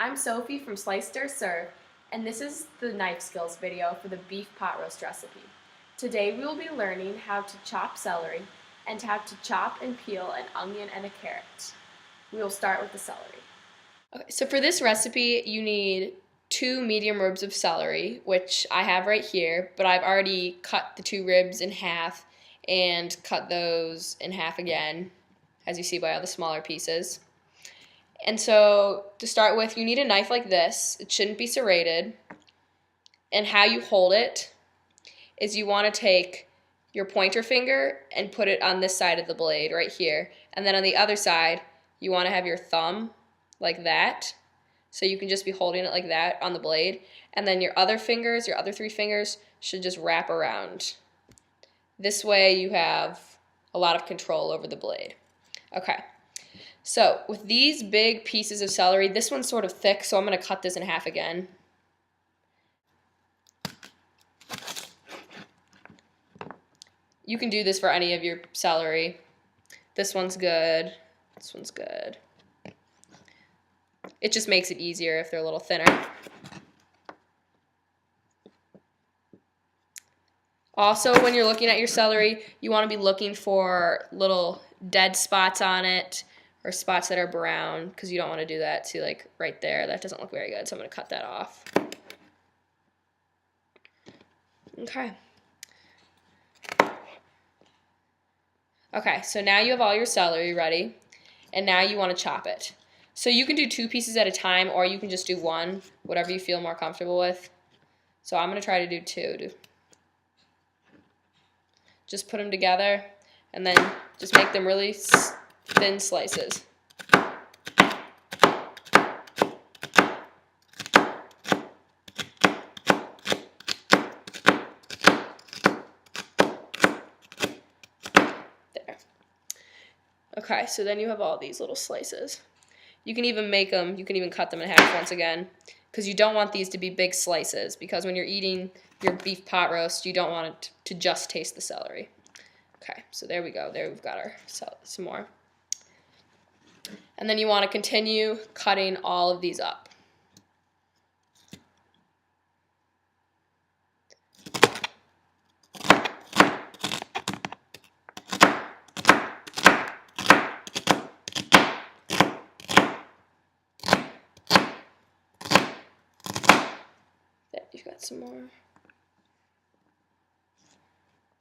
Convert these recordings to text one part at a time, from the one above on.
I'm Sophie from Slice Stir Serve, and this is the knife skills video for the beef pot roast recipe. Today we will be learning how to chop celery and how to chop and peel an onion and a carrot. We will start with the celery. Okay, so for this recipe you need 2 medium ribs of celery, which I have right here, but I've already cut the 2 ribs in half and cut those in half again, as you see by all the smaller pieces. And so to start with, you need a knife like this. It shouldn't be serrated. And how you hold it is you want to take your pointer finger and put it on this side of the blade right here. And then on the other side, you want to have your thumb like that. So you can just be holding it like that on the blade. And then your other 3 fingers, should just wrap around. This way you have a lot of control over the blade. Okay. So with these big pieces of celery, this one's sort of thick, so I'm going to cut this in half again. You can do this for any of your celery. This one's good. This one's good. It just makes it easier if they're a little thinner. Also, when you're looking at your celery, you want to be looking for little dead spots on it, or spots that are brown, because you don't want to do that. See, like right there, that doesn't look very good, so I'm going to cut that off. Okay. Okay, so now you have all your celery ready, and now you want to chop it. So you can do 2 pieces at a time, or you can just do 1, whatever you feel more comfortable with. So I'm going to try to do 2. Just put them together, and then just make them really thin slices. There. Okay, so then you have all these little slices. You can even make them, you can even cut them in half once again, because you don't want these to be big slices, because when you're eating your beef pot roast, you don't want it to just taste the celery. Okay, so there we go. There we've got our some more. And then you want to continue cutting all of these up. There, you've got some more.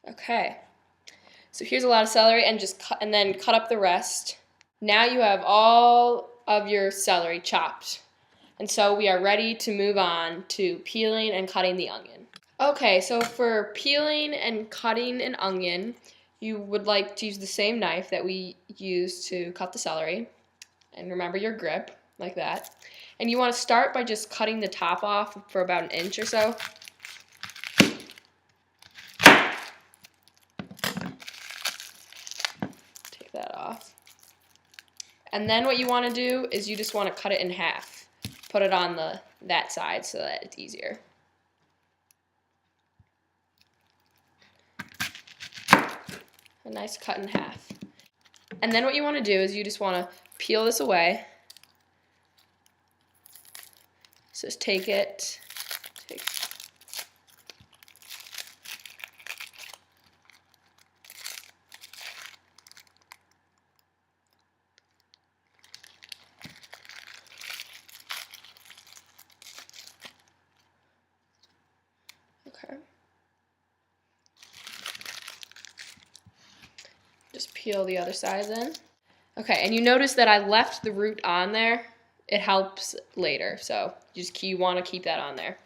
Okay. So here's a lot of celery, and then cut up the rest. Now you have all of your celery chopped. And so we are ready to move on to peeling and cutting the onion. Okay, so for peeling and cutting an onion, you would like to use the same knife that we used to cut the celery. And remember your grip, like that. And you want to start by just cutting the top off for about 1 inch or so. That off. And then what you want to do is you just want to cut it in half. Put it on that side so that it's easier. A nice cut in half. And then what you want to do is you just want to peel this away. So just take it. Okay. Just peel the other sides in. Okay, and you notice that I left the root on there. It helps later, so you want to keep that on there.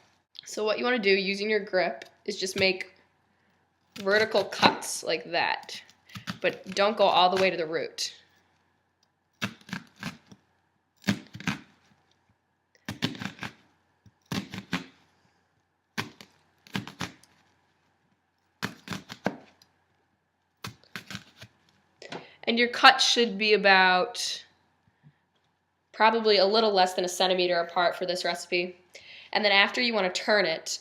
So what you want to do using your grip is just make vertical cuts like that, but don't go all the way to the root. And your cut should be about probably a little less than 1 centimeter apart for this recipe. And then after, you want to turn it,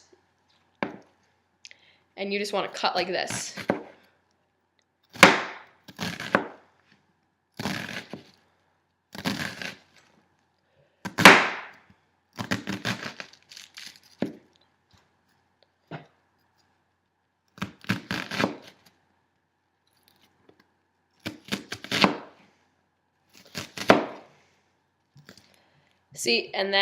and you just want to cut like this. See, and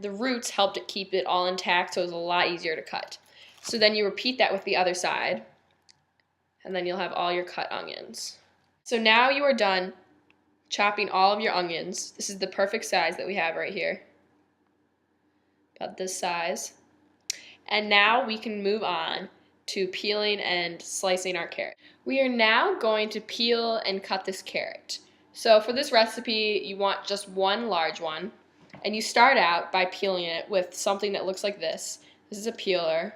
the roots helped it keep it all intact, so it was a lot easier to cut. So then you repeat that with the other side, and then you'll have all your cut onions. So now you are done chopping all of your onions. This is the perfect size that we have right here. About this size. And now we can move on to peeling and slicing our carrot. We are now going to peel and cut this carrot. So for this recipe, you want just one large one. And you start out by peeling it with something that looks like this. This is a peeler.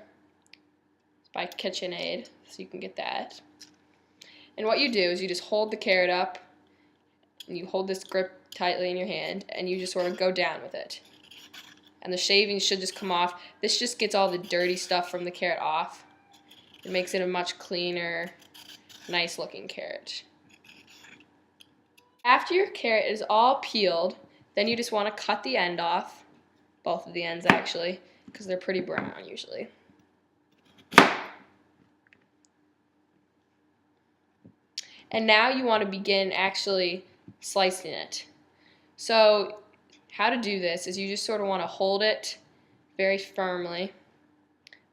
It's by KitchenAid, so you can get that. And what you do is you just hold the carrot up, and you hold this grip tightly in your hand, and you just sort of go down with it. And the shavings should just come off. This just gets all the dirty stuff from the carrot off. It makes it a much cleaner, nice looking carrot. After your carrot is all peeled, then you just want to cut the end off, both of the ends actually, because they're pretty brown usually. And now you want to begin actually slicing it. So how to do this is you just sort of want to hold it very firmly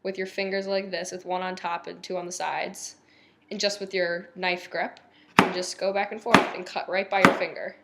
with your fingers like this, with one on top and two on the sides, and just with your knife grip, and just go back and forth and cut right by your finger.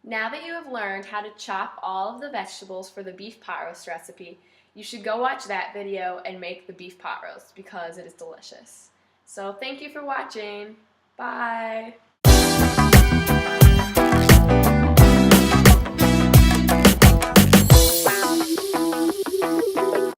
Now that you have learned how to chop all of the vegetables for the beef pot roast recipe, you should go watch that video and make the beef pot roast because it is delicious. So thank you for watching. Bye.